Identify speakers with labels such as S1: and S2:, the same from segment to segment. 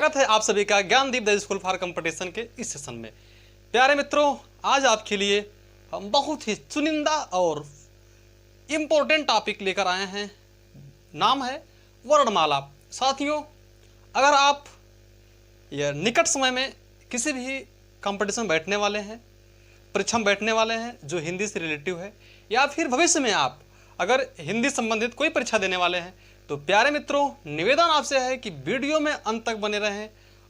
S1: स्वागत है आप सभी का Gyandeep the school for competition के इस सेशन में। प्यारे मित्रों, आज आपके लिए हम बहुत ही चुनिंदा और इम्पोर्टेंट टॉपिक लेकर आए हैं। नाम है वर्णमाला। साथियों, अगर आप यह निकट समय में किसी भी कंपटीशन बैठने वाले हैं, परीक्षा में बैठने वाले हैं जो हिंदी से रिलेटिव है, या फिर भविष्य में आप अगर हिंदी संबंधित कोई परीक्षा देने वाले हैं, तो प्यारे मित्रों, निवेदन आपसे है कि वीडियो में अंत तक बने रहें।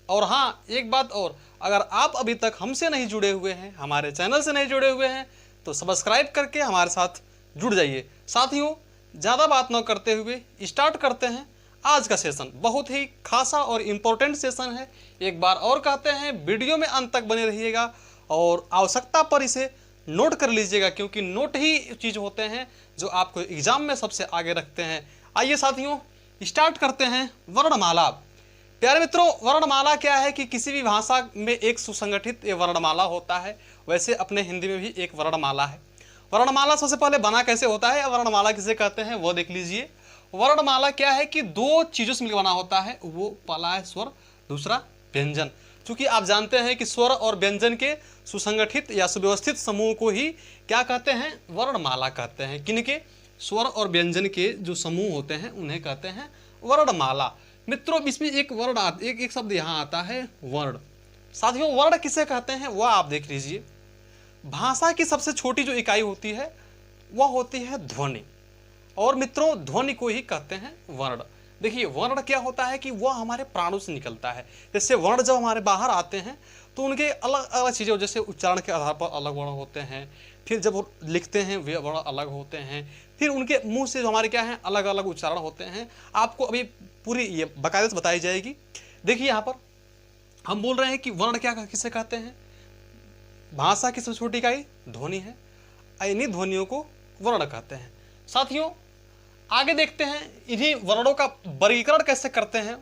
S1: और हाँ, एक बात और, अगर आप अभी तक हमसे नहीं जुड़े हुए हैं, हमारे चैनल से नहीं जुड़े हुए हैं, तो सब्सक्राइब करके हमारे साथ जुड़ जाइए। साथियों, ज़्यादा बात न करते हुए स्टार्ट करते हैं आज का सेशन। बहुत ही खासा और इम्पोर्टेंट सेशन है। एक बार और कहते हैं, वीडियो में अंत तक बने रहिएगा और आवश्यकता पर इसे नोट कर लीजिएगा, क्योंकि नोट ही चीज़ होते हैं जो आपको एग्जाम में सबसे आगे रखते हैं। आइए साथियों, स्टार्ट करते हैं वर्णमाला। प्यारे मित्रों, वर्णमाला क्या है कि किसी भी भाषा में एक सुसंगठित वर्णमाला होता है, वैसे अपने हिंदी में भी एक वर्णमाला है। वर्णमाला सबसे पहले बना कैसे होता है, वर्णमाला किसे कहते हैं वो देख लीजिए। वर्णमाला क्या है कि दो चीज़ों से मिलकर बना होता है, वो पहला है स्वर, दूसरा व्यंजन। क्योंकि आप जानते हैं कि स्वर और व्यंजन के सुसंगठित या सुव्यवस्थित समूह को ही क्या कहते हैं, वर्णमाला कहते हैं। किनके? स्वर और व्यंजन के जो समूह होते हैं उन्हें कहते हैं वर्णमाला। मित्रों, इसमें एक वर्ड एक शब्द यहाँ आता है, वर्ण। साथियों, वर्ण किसे कहते हैं वह आप देख लीजिए। भाषा की सबसे छोटी जो इकाई होती है वह होती है ध्वनि, और मित्रों ध्वनि को ही कहते हैं वर्ण। देखिए, वर्ण क्या होता है कि वह हमारे प्राणों से निकलता है। जैसे वर्ण जब हमारे बाहर आते हैं तो उनके अलग अलग चीज़ें, जैसे उच्चारण के आधार पर अलग वर्ण होते हैं, फिर जब वो लिखते हैं वे वर्ण अलग होते हैं, फिर उनके मुंह से जो हमारे क्या हैं अलग अलग उच्चारण होते हैं। आपको अभी पूरी ये बाकायदे से बताई जाएगी। देखिए, यहाँ पर हम बोल रहे हैं कि वर्ण क्या किसे कहते हैं, भाषा की सबसे छोटी इकाई ध्वनि है, इन्हीं ध्वनियों को वर्ण कहते हैं। साथियों, आगे देखते हैं इन्हीं वर्णों का वर्गीकरण कैसे करते हैं।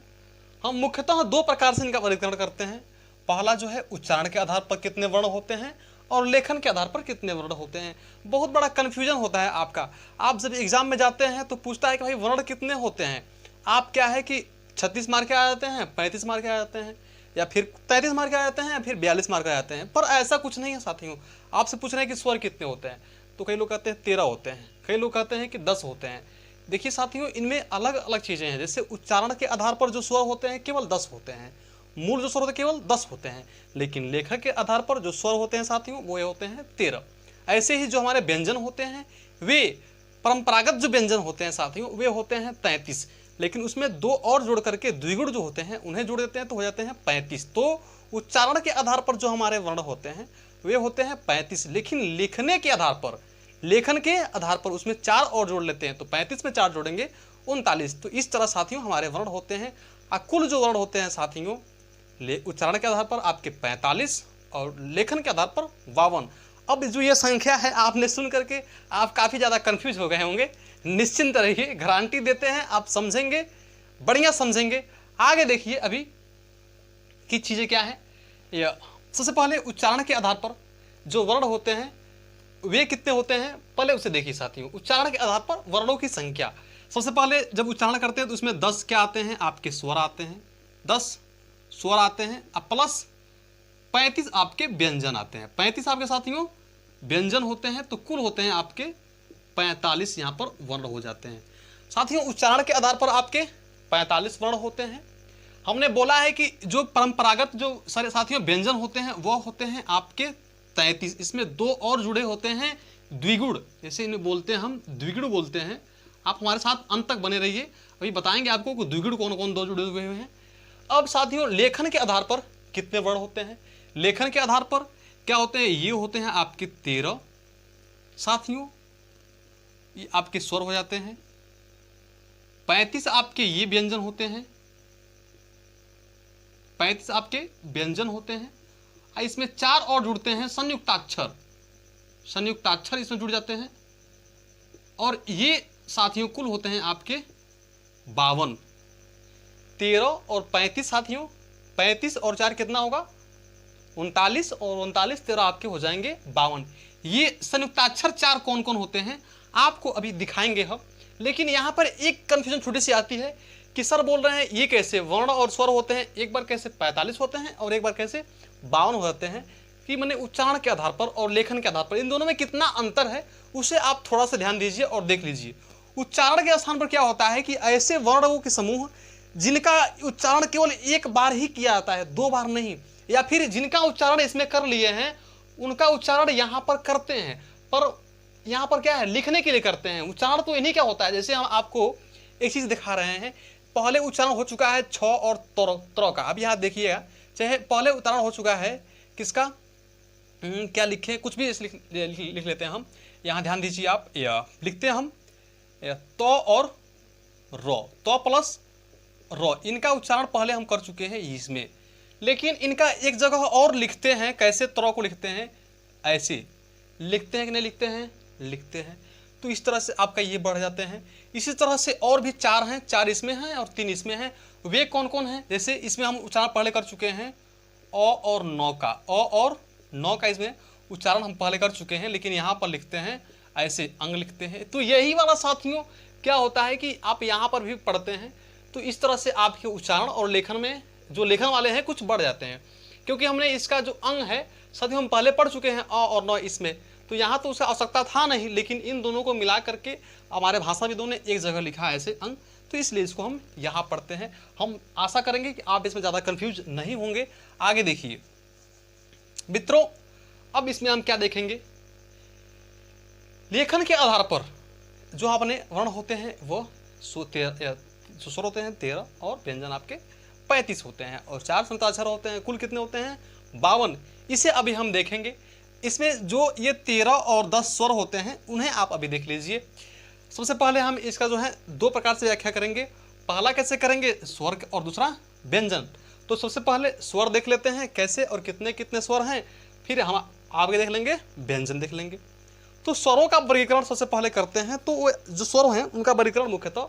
S1: हम मुख्यतः दो प्रकार से इनका वर्गीकरण करते हैं। पहला जो है उच्चारण के आधार पर कितने वर्ण होते हैं, और लेखन के आधार पर कितने वर्ण होते हैं। बहुत बड़ा कन्फ्यूजन होता है आपका। आप जब एग्जाम में जाते हैं तो पूछता है कि भाई वर्ण कितने होते हैं। आप क्या है कि 36 मार्क आ जाते हैं, 35 मार्क आ जाते हैं, या फिर 33 मार्क आ जाते हैं, या फिर 42 मार्क आ जाते हैं। पर ऐसा कुछ नहीं है साथियों। आपसे पूछ रहे हैं कि स्वर कितने होते हैं, तो कई लोग कहते हैं 13 होते हैं, कई लोग कहते हैं कि 10 होते हैं। देखिए साथियों, इनमें अलग अलग चीज़ें हैं। जैसे उच्चारण के आधार पर जो स्वर होते हैं केवल 10 होते हैं, मूल जो स्वर होते हैं केवल 10 होते हैं, लेकिन लेखक के आधार पर जो स्वर होते हैं साथियों वो होते हैं 13। ऐसे ही जो हमारे व्यंजन होते हैं, वे परंपरागत जो व्यंजन होते हैं साथियों वे होते हैं 33, लेकिन उसमें दो और जोड़ करके द्विगुण जो होते हैं उन्हें जोड़ देते हैं तो हो जाते हैं 35। तो उच्चारण के आधार पर जो हमारे वर्ण होते हैं वे होते हैं 35, लेकिन लेखन के आधार पर उसमें 4 और जोड़ लेते हैं, तो 35 में 4 जोड़ेंगे 39। तो इस तरह साथियों हमारे वर्ण होते हैं। कुल जो वर्ण होते हैं साथियों, उच्चारण के आधार पर आपके 45 और लेखन के आधार पर 52। अब जो ये संख्या है आपने सुन करके आप काफ़ी ज़्यादा कंफ्यूज हो गए होंगे। निश्चिंत रहिए, गारंटी देते हैं आप समझेंगे, बढ़िया समझेंगे। आगे देखिए अभी की चीज़ें क्या है। सबसे पहले उच्चारण के आधार पर जो वर्ण होते हैं वे कितने होते हैं, पहले उसे देखिए साथियों। उच्चारण के आधार पर वर्णों की संख्या, सबसे पहले जब उच्चारण करते हैं तो उसमें 10 क्या आते हैं, आपके स्वर आते हैं, 10 स्वर आते हैं, अब प्लस 35 आपके व्यंजन आते हैं। 35 आपके साथियों व्यंजन होते हैं, तो कुल होते हैं आपके 45 यहाँ पर वर्ण हो जाते हैं। साथियों, उच्चारण के आधार पर आपके 45 वर्ण होते हैं। हमने बोला है कि जो परंपरागत जो सारे साथियों व्यंजन होते हैं वह होते हैं आपके 33। इसमें दो और जुड़े होते हैं द्विगुण, जैसे इन्हें बोलते हैं हम द्विगुण बोलते हैं। आप हमारे साथ अंत तक बने रहिए, अभी बताएंगे आपको कि द्विगुण कौन कौन दो जुड़े हुए हैं। अब साथियों, लेखन के आधार पर कितने वर्ण होते हैं, लेखन के आधार पर क्या होते हैं, ये होते हैं आपके 13। साथियों, ये आपके स्वर हो जाते हैं। 35 आपके ये व्यंजन होते हैं, 35 आपके व्यंजन होते हैं। इसमें 4 और जुड़ते हैं संयुक्ताक्षर, संयुक्ताक्षर इसमें जुड़ जाते हैं, और ये साथियों कुल होते हैं आपके 52। 13 और 35 साथियों, 35 और 4 कितना होगा, 39, और 39 13 आपके हो जाएंगे 52। ये संयुक्ताक्षर 4 कौन कौन होते हैं आपको अभी दिखाएंगे हम। लेकिन यहाँ पर एक कन्फ्यूजन छोटी सी आती है कि सर बोल रहे हैं ये कैसे वर्ण और स्वर होते हैं, एक बार कैसे 45 होते हैं और एक बार कैसे 52 होते हैं, कि मैंने उच्चारण के आधार पर और लेखन के आधार पर इन दोनों में कितना अंतर है उसे आप थोड़ा सा ध्यान दीजिए और देख लीजिए। उच्चारण के स्थान पर क्या होता है कि ऐसे वर्णों के समूह जिनका उच्चारण केवल एक बार ही किया जाता है, 2 बार नहीं, या फिर जिनका उच्चारण इसमें कर लिए हैं उनका उच्चारण यहाँ पर करते हैं, पर यहाँ पर क्या है लिखने के लिए करते हैं। उच्चारण तो इन्हीं क्या होता है, जैसे हम आपको एक चीज दिखा रहे हैं, पहले उच्चारण हो चुका है छ और त्र का। अब यहाँ देखिएगा, चाहे पहले उच्चारण हो चुका है किसका, क्या लिखे, कुछ भी लिख लेते हैं हम। यहाँ ध्यान दीजिए आप, लिखते हैं हम तो और रो, तो प्लस रो, इनका उच्चारण पहले हम कर चुके हैं इसमें, लेकिन इनका एक जगह और लिखते हैं। कैसे त्र को लिखते हैं, ऐसे लिखते हैं कि नहीं लिखते हैं, लिखते हैं। तो इस तरह से आपका ये बढ़ जाते हैं। इसी तरह से और भी 4 हैं, 4 इसमें हैं और 3 इसमें हैं। वे कौन कौन हैं, जैसे इसमें हम उच्चारण पहले कर चुके हैं अ और नौ का, अ और नौ का इसमें उच्चारण हम पहले कर चुके हैं, लेकिन यहाँ पर लिखते हैं ऐसे, अंग लिखते हैं। तो यही वाला साथियों क्या होता है कि आप यहाँ पर भी पढ़ते हैं, तो इस तरह से आपके उच्चारण और लेखन में जो लेखन वाले हैं कुछ बढ़ जाते हैं, क्योंकि हमने इसका जो अंग है साथियों हम पहले पढ़ चुके हैं अ और नौ इसमें, तो यहाँ तो उसका आवश्यकता था नहीं, लेकिन इन दोनों को मिला करके हमारे भाषाविदों ने एक जगह लिखा है ऐसे अंग, तो इसलिए इसको हम यहाँ पढ़ते हैं। हम आशा करेंगे कि आप इसमें ज़्यादा कंफ्यूज नहीं होंगे। आगे देखिए मित्रों, अब इसमें हम क्या देखेंगे, लेखन के आधार पर जो अपने वर्ण होते हैं वो स्वर होते हैं 13 और व्यंजन आपके 35 होते हैं, और 4 संयुक्ताक्षर होते हैं। कुल कितने होते हैं, 52। इसे अभी हम देखेंगे। इसमें जो ये 13 और 10 स्वर होते हैं उन्हें आप अभी देख लीजिए। सबसे पहले हम इसका जो है 2 प्रकार से व्याख्या करेंगे। पहला कैसे करेंगे, स्वर, और दूसरा व्यंजन। तो सबसे पहले स्वर देख लेते हैं कैसे और कितने कितने स्वर हैं, फिर हम आगे देख लेंगे व्यंजन देख लेंगे। तो स्वरों का वर्गीकरण सबसे पहले करते हैं। तो वो जो स्वर हैं उनका वर्गीकरण मुख्यतः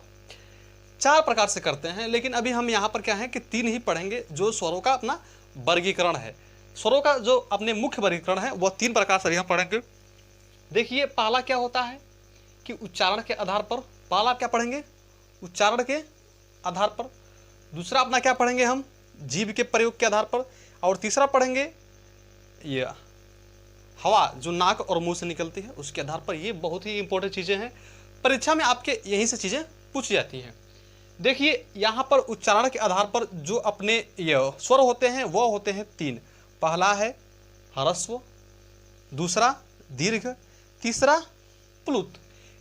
S1: 4 प्रकार से करते हैं, लेकिन अभी हम यहाँ पर क्या है कि 3 ही पढ़ेंगे जो स्वरों का अपना वर्गीकरण है। स्वरों का जो अपने मुख्य वर्गीकरण है वह 3 प्रकार से हम पढ़ेंगे। देखिए पहला क्या होता है कि उच्चारण के आधार पर, पहला क्या पढ़ेंगे, उच्चारण के आधार पर। दूसरा अपना क्या पढ़ेंगे हम, जीभ के प्रयोग के आधार पर। और तीसरा पढ़ेंगे ये हवा जो नाक और मुंह से निकलती है उसके आधार पर। ये बहुत ही इंपॉर्टेंट चीज़ें हैं, परीक्षा में आपके यहीं से चीज़ें पूछी जाती हैं। देखिए यहाँ पर उच्चारण के आधार पर जो अपने ये स्वर होते हैं वो होते हैं 3। पहला है ह्रस्व, दूसरा दीर्घ, तीसरा प्लुत।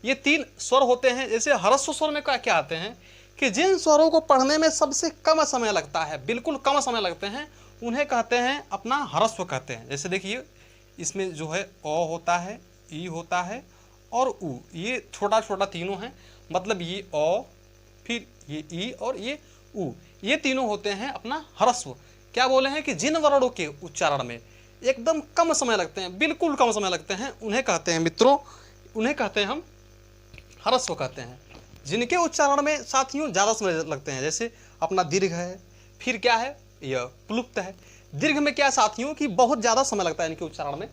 S1: ये 3 स्वर होते हैं। जैसे ह्रस्व स्वर में क्या आते हैं कि जिन स्वरों को पढ़ने में सबसे कम समय लगता है, बिल्कुल कम समय लगते हैं, उन्हें कहते हैं अपना ह्रस्व कहते हैं। जैसे देखिए इसमें जो है अ होता है, ई होता है और उ, ये छोटा छोटा तीनों हैं, मतलब ये अ, फिर ये ई और ये उ, ये तीनों होते हैं अपना ह्रस्व। क्या बोले हैं कि जिन वर्णों के उच्चारण में एकदम कम समय लगते हैं, बिल्कुल कम समय लगते हैं, उन्हें कहते हैं मित्रों, उन्हें कहते हैं हम ह्रस्व कहते हैं। जिनके उच्चारण में साथियों ज़्यादा समय लगते हैं, जैसे अपना दीर्घ है, फिर क्या है यह प्लुप्त है। दीर्घ में क्या साथियों कि बहुत ज़्यादा समय लगता है इनके उच्चारण में,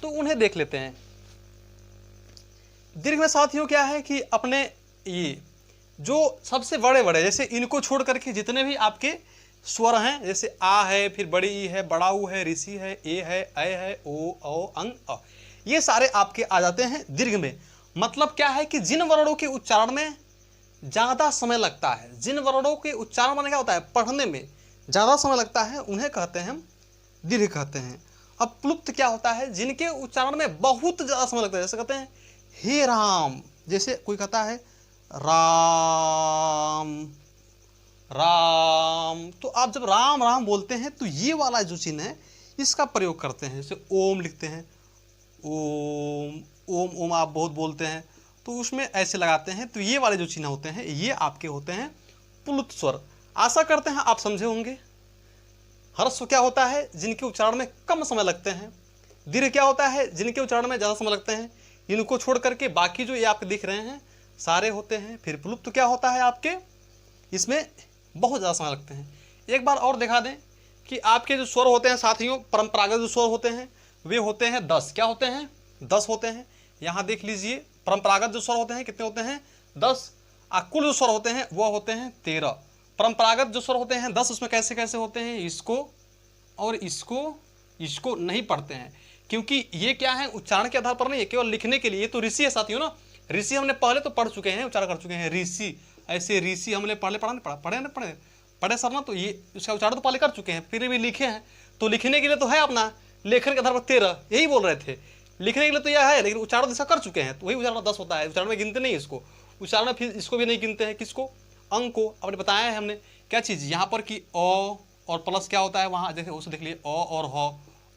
S1: तो उन्हें देख लेते हैं। दीर्घ में साथियों क्या है कि अपने ये जो सबसे बड़े बड़े, जैसे इनको छोड़ करके जितने भी आपके स्वर हैं, जैसे आ है, फिर बड़ी ई है, बड़ा ऊ है, ऋषि है, ए है, ऐ है, ओ, औ, अंग, अ, ये सारे आपके आ जाते हैं दीर्घ में। मतलब क्या है कि जिन वर्णों के उच्चारण में ज़्यादा समय लगता है, जिन वर्णों के उच्चारण में क्या होता है पढ़ने में ज़्यादा समय लगता है, उन्हें कहते हैं हम दीर्घ कहते हैं। अब प्लुप्त क्या होता है, जिनके उच्चारण में बहुत ज़्यादा समय लगता है, जैसे कहते हैं हे राम, जैसे कोई कहता है राम राम, तो आप जब राम राम बोलते हैं तो ये वाला जो चिन्ह है इसका प्रयोग करते हैं। जैसे ओम लिखते हैं, ओम ओम ओम आप बहुत बोलते हैं तो उसमें ऐसे लगाते हैं, तो ये वाले जो चिन्ह होते हैं ये आपके होते हैं प्लुत स्वर। आशा करते हैं आप समझे होंगे। ह्रस्व क्या होता है, जिनके उच्चारण में कम समय लगते हैं। दीर्घ क्या होता है, जिनके उच्चारण में ज़्यादा समय लगते हैं। इनको छोड़ करके बाकी जो ये आपके दिख रहे हैं सारे होते हैं। फिर प्लुप्त क्या होता है आपके, इसमें बहुत ज़्यादा समय लगते हैं। एक बार और दिखा दें कि आपके जो स्वर होते हैं साथियों, परंपरागत जो स्वर होते हैं वे होते हैं 10। क्या होते हैं, 10 होते हैं। यहाँ देख लीजिए परंपरागत जो स्वर होते हैं कितने होते हैं, 10। कुल जो स्वर होते हैं वह होते हैं 13। परंपरागत जो स्वर होते हैं 10, उसमें कैसे कैसे होते हैं, इसको और इसको नहीं पढ़ते हैं, क्योंकि ये क्या है, उच्चारण के आधार पर नहीं है, केवल लिखने के लिए। ये तो ऋषि है साथियों ना, ऋषि हमने पहले तो पढ़ चुके हैं, उच्चारण कर चुके हैं, ऋषि, ऐसे ऋषि हमने पढ़े सर ना, तो ये उसका उच्चारण तो पहले कर चुके हैं, फिर भी लिखे हैं। तो लिखने के लिए तो है अपना, लेखन के आधार पर 13, यही बोल रहे थे, लिखने के लिए तो यह है, लेकिन उच्चारण इसका कर चुके हैं, तो वही उच्चारण 10 होता है। उच्चारण में गिनते नहीं इसको, उच्चारण में फिर इसको भी नहीं गिनते हैं, किसको, अंक को। आपने बताया है हमने क्या चीज़ यहाँ पर कि अ और प्लस क्या होता है वहाँ, जैसे उसे देख लिए अ और ह,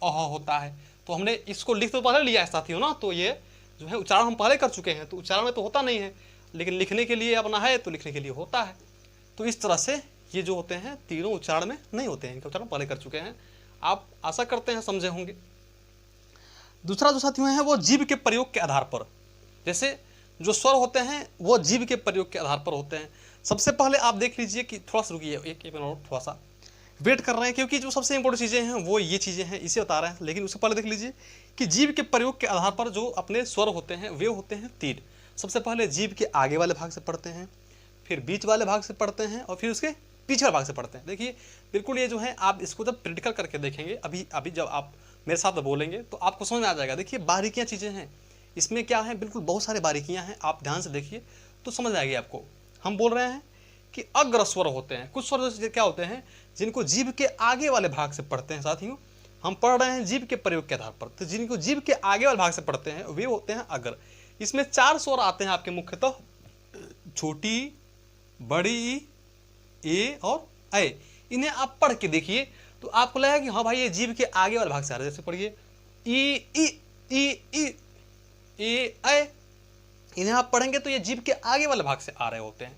S1: अह होता है, तो हमने इसको लिख तो पहले लिया है साथियों ना, तो ये जो है उच्चारण हम पहले कर चुके हैं, तो उच्चारण में तो होता नहीं है, लेकिन लिखने के लिए अपना है, तो लिखने के लिए होता है। तो इस तरह से ये जो होते हैं तीनों उच्चारण में नहीं होते हैं, इनका उच्चारण पहले कर चुके हैं। आप आशा करते हैं समझे होंगे। दूसरा जो साथियों है वो जीभ के प्रयोग के आधार पर, जैसे जो स्वर होते हैं वो जीभ के प्रयोग के आधार पर होते हैं। सबसे पहले आप देख लीजिए कि थोड़ा सा रुकिए, एक मिनट थोड़ा सा वेट कर रहे हैं, क्योंकि जो सबसे इंपॉर्टेंट चीज़ें हैं वो ये चीज़ें हैं, इसे बता रहे हैं। लेकिन उससे पहले देख लीजिए कि जीभ के प्रयोग के आधार पर जो अपने स्वर होते हैं वे होते हैं 3। सबसे पहले जीभ के आगे वाले भाग से पढ़ते हैं, फिर बीच वाले भाग से पढ़ते हैं, और फिर उसके पीछे वाले भाग से पढ़ते हैं। देखिए बिल्कुल ये जो है, आप इसको जब प्रैक्टिकल करके देखेंगे, अभी जब आप मेरे साथ बोलेंगे तो आपको समझ में आ जाएगा। देखिए बारीकियाँ चीज़ें हैं इसमें, क्या है, बिल्कुल बहुत सारी बारीकियाँ हैं, आप ध्यान से देखिए तो समझ आएगी आपको। हम बोल रहे हैं कि अग्र स्वर होते हैं, कुछ स्वर क्या होते हैं जिनको जीभ के आगे वाले भाग से पढ़ते हैं। साथियों हम पढ़ रहे हैं जीभ के प्रयोग के आधार पर, तो जिनको जीभ के आगे वाले भाग से पढ़ते हैं वे होते हैं अग्र। इसमें 4 स्वर आते हैं आपके मुख्यतः, छोटी, बड़ी, ए और ऐ। इन्हें आप पढ़ के देखिए तो आपको लगेगा कि हाँ भाई ये जीभ के आगे वाले भाग से आ रहे हैं। जैसे पढ़िए ई ऐ, इन्हें आप पढ़ेंगे तो ये जीभ के आगे वाले भाग से आ रहे होते हैं।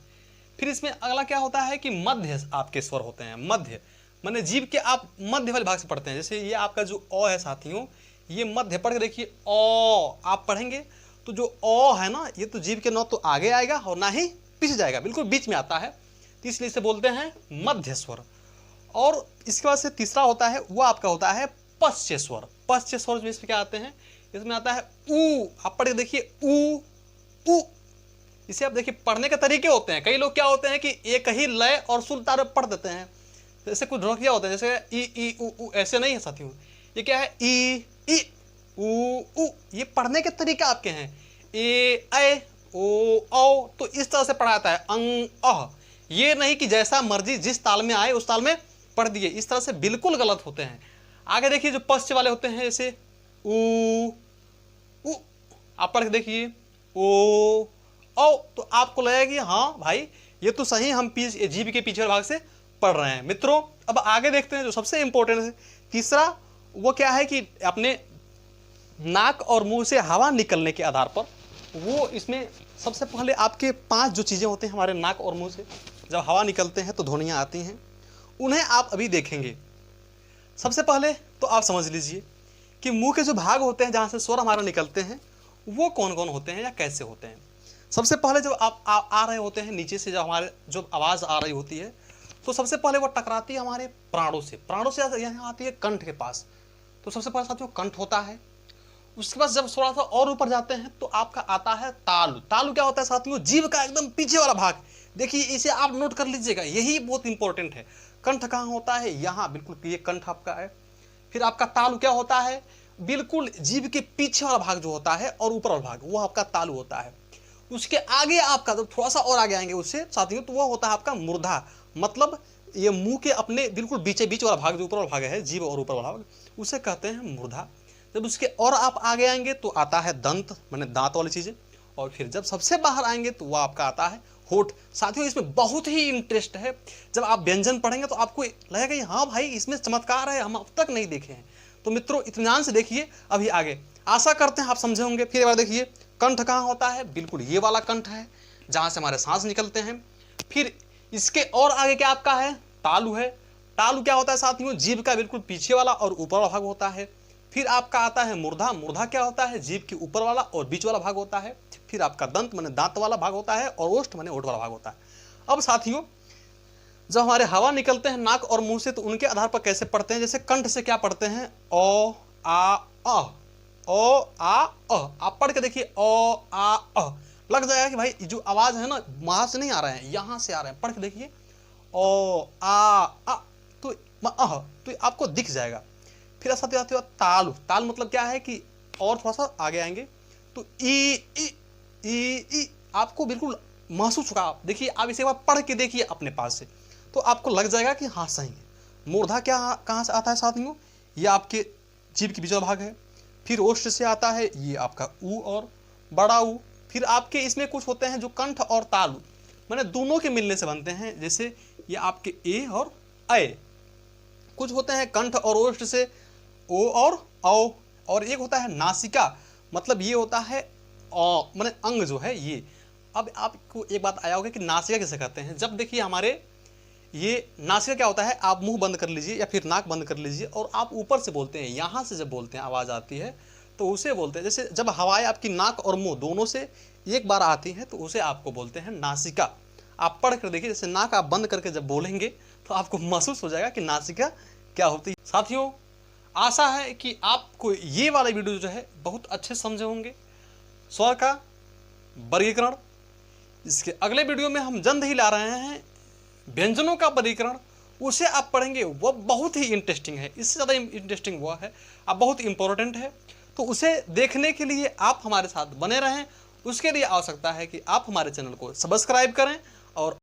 S1: फिर इसमें अगला क्या होता है कि मध्य आपके स्वर होते हैं। मध्य माने जीभ के आप मध्य वाले भाग से पढ़ते हैं। जैसे ये आपका जो अ है साथियों, ये मध्य पढ़ के देखिए, अ आप पढ़ेंगे तो जो अ है ना, ये तो जीभ के नौ तो आगे आएगा और ना ही पीछे जाएगा, बिल्कुल बीच में आता है, तो इसलिए इसे बोलते हैं मध्य स्वर। और इसके बाद से तीसरा होता है वो आपका होता है पश्च स्वर। पश्च स्वर में इसमें क्या आते हैं, इसमें आता है ऊ, आप पढ़ के देखिए ऊ ऊ। इसे आप देखिए पढ़ने के तरीके होते हैं, कई लोग क्या होते हैं कि एक ही लय और सुर तार पढ़ देते हैं, जैसे कुछ ढोलकिया होते हैं, जैसे ई ऊ, ऐसे नहीं है साथियों। ये क्या है, ई ऊ, ये पढ़ने के तरीके आपके हैं। ए ऐ ओ औ, तो इस तरह से पढ़ाता है। अंग अह, ये नहीं कि जैसा मर्जी जिस ताल में आए उस ताल में पढ़ दिए, इस तरह से बिल्कुल गलत होते हैं। आगे देखिए जो पश्च वाले होते हैं, जैसे ऊ, आप पढ़ के देखिए ओ औ, तो आपको लगेगा कि हाँ भाई ये तो सही, हम जीभ के पीछे भाग से पढ़ रहे हैं। मित्रों अब आगे देखते हैं जो सबसे इंपॉर्टेंट है तीसरा, वो क्या है कि अपने नाक और मुंह से हवा निकलने के आधार पर, वो इसमें सबसे पहले आपके 5 जो चीज़ें होते हैं हमारे नाक और मुंह से, जब हवा निकलते हैं तो ध्वनियाँ आती हैं, उन्हें आप अभी देखेंगे। सबसे पहले तो आप समझ लीजिए कि मुंह के जो भाग होते हैं जहाँ से स्वर हमारे निकलते हैं वो कौन कौन होते हैं या कैसे होते हैं। सबसे पहले जब आप आ रहे होते हैं नीचे से, जब हमारे जो आवाज़ आ रही होती है, तो सबसे पहले वो टकराती है हमारे प्राणों से यहाँ आती है कंठ के पास, तो सबसे पहले साथियों कंठ होता है। उसके बाद जब थोड़ा सा और ऊपर जाते हैं तो आपका आता है तालु। तालु क्या होता है साथियों, जीभ का एकदम पीछे वाला भाग। देखिए इसे आप नोट कर लीजिएगा, यही बहुत इंपॉर्टेंट है। कंठ कहाँ होता है, यहाँ बिल्कुल, ये कंठ आपका है। फिर आपका तालु क्या होता है, बिल्कुल जीभ के पीछे वाला भाग जो होता है और ऊपर वाला भाग, वो आपका तालु होता है। उसके आगे आपका जब थोड़ा सा और आगे आएंगे उससे साथियों, तो वो होता है आपका मूर्धा, मतलब ये मुंह के अपने बिल्कुल बीचे बीच वाला भाग, जो ऊपर वाला भाग है, जीभ और ऊपर वाला भाग, उसे कहते हैं मूर्धा। जब उसके और आप आगे आएंगे तो आता है दंत, माने दांत वाली चीजें, और फिर जब सबसे बाहर आएंगे तो वो आपका आता है होठ। साथियों इसमें बहुत ही इंटरेस्ट है, जब आप व्यंजन पढ़ेंगे तो आपको लगेगा कि हाँ भाई इसमें चमत्कार है, हम अब तक नहीं देखे हैं। तो मित्रों इत्मीनान से देखिए अभी आगे, आशा करते हैं आप समझे होंगे। फिर एक बार देखिए कंठ कहाँ होता है, बिल्कुल ये वाला कंठ है जहाँ से हमारे सांस निकलते हैं। फिर इसके और आगे क्या आपका है, तालु है। तालु क्या होता है साथियों, जीभ का बिल्कुल पीछे वाला और ऊपर वाला भाग होता है। फिर आपका आता है मूर्धा। मूर्धा क्या होता है, जीभ के ऊपर वाला और बीच वाला भाग होता है। फिर आपका दंत माने दांत वाला भाग होता है, और ओष्ठ माने ओठ वाला भाग होता है। अब साथियों जब हमारे हवा निकलते हैं नाक और मुंह से, तो उनके आधार पर कैसे पढ़ते हैं। जैसे कंठ से क्या पढ़ते हैं, ओ आ अ, ओ आ अ। आप पढ़ के देखिए ओ आ अ, लग जाएगा कि भाई जो आवाज है ना वहां से नहीं आ रहे हैं, यहां से आ रहे हैं। पढ़ के देखिए ओ आ तो तो आपको दिख जाएगा। फिर ऐसा आते हो ताल। ताल मतलब क्या है कि और थोड़ा सा आगे आएंगे तो ई आपको बिल्कुल महसूस होगा। देखिए आप इसे एक बार पढ़ के देखिए अपने पास से, तो आपको लग जाएगा कि हाँ सही है। मूर्धा क्या कहाँ से आता है साथियों, ये आपके जीभ के बीचला भाग है। फिर ओष्ठ से आता है ये आपका ऊ और बड़ा ऊ। फिर आपके इसमें कुछ होते हैं जो कंठ और तालु मैंने दोनों के मिलने से बनते हैं, जैसे ये आपके ए और अय। कुछ होते हैं कंठ और ओष्ठ से ओ और औ। और एक होता है नासिका, मतलब ये होता है माने अंग जो है ये। अब आपको एक बात आया होगा कि नासिका किसे कहते हैं। जब देखिए हमारे ये नासिका क्या होता है, आप मुंह बंद कर लीजिए या फिर नाक बंद कर लीजिए और आप ऊपर से बोलते हैं, यहाँ से जब बोलते हैं आवाज़ आती है तो उसे बोलते हैं, जैसे जब हवाएं आपकी नाक और मुंह दोनों से एक बार आती हैं तो उसे आपको बोलते हैं नासिका। आप पढ़ कर देखिए, जैसे नाक आप बंद करके जब बोलेंगे तो आपको महसूस हो जाएगा कि नासिका क्या होती है। साथियों आशा है कि आपको ये वाला वीडियो जो है बहुत अच्छे समझे होंगे। स्वर का वर्गीकरण, इसके अगले वीडियो में हम जल्द ही ला रहे हैं व्यंजनों का वर्गीकरण, उसे आप पढ़ेंगे। वो बहुत ही इंटरेस्टिंग है, इससे ज़्यादा इंटरेस्टिंग हुआ है, अब बहुत इंपॉर्टेंट है। तो उसे देखने के लिए आप हमारे साथ बने रहें। उसके लिए आवश्यकता है कि आप हमारे चैनल को सब्सक्राइब करें और